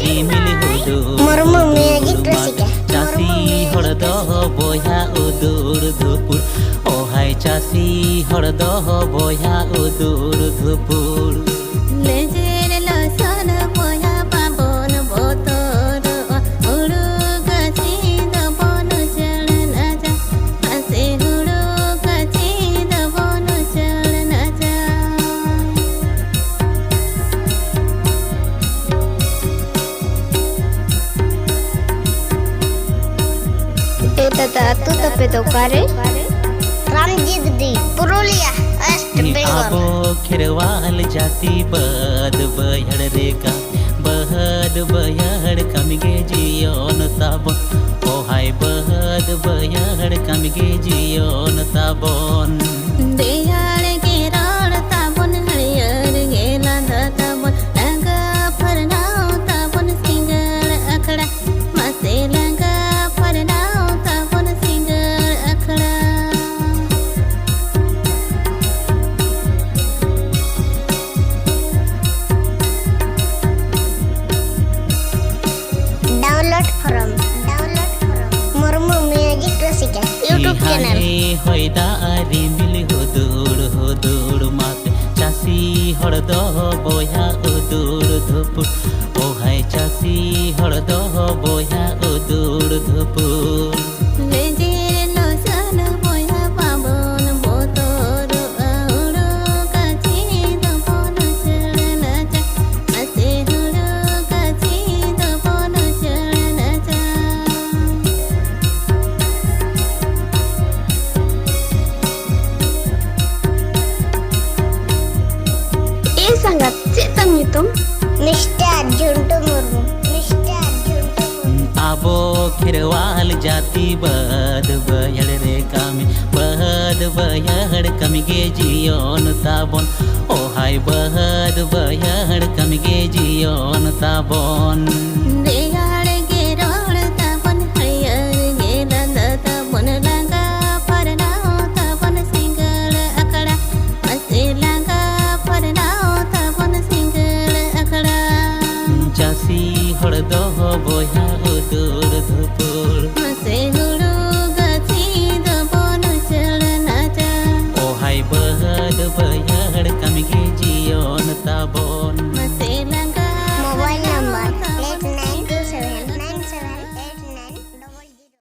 रिमिल हुदू Murmu music Rusika. चासी हड़द बया उदूर धुपुर ओहाय चासी हड़द बया उदूर धुपुर लेजेर लसन बया पाबन बोतर उड़ू गाछी दबन चल ना जा आसे उड़ू गाछी दबन चल ना जा तू तपे तो करे रामजीत दी पुरुलिया वेस्ट आबो बंगाल खेरवाल जाति बद बयड़ रेका बहद बयड़ कमगे जियोन ताबन ओहाय बहद बयड़ कमगे जियोन ताबन देयाड़ के राड़ ताबन हरियर गेला ताबन लगा फरनाव ताबन सिंगल अखड़ा मसे लगा फरनाव ताबन सिंगल अखड़ा download from Murmu music Rasika YouTube channel होइदा रिमिल हुदूर माते चासी हड़द बया उदूर धुपुर ओहाय चासी हड़द बया उदूर धुपुर लेजेर लसन बया पाबन बोतर उड़ू गाछी दबन चल ना जा आसे उड़ू गाछी दबन चल ना जा ए संगत चेतन तुम मिस्टर झुंटू मुर्मू आबो खेरवाल जाति बद बयड़ रे कामी बहद बयड़ कमगे जियोन ताबन ओहाय बहद बयड़ कमगे जियोन ताबन देयाड़ के राड़ ताबन हरियर गेला ताबन लगा फरनाव ताबन सिंगल अखड़ा मसे लगा फरनाव ताबन सिंगल अखड़ा चासी हड़द बया उदूर धुपुर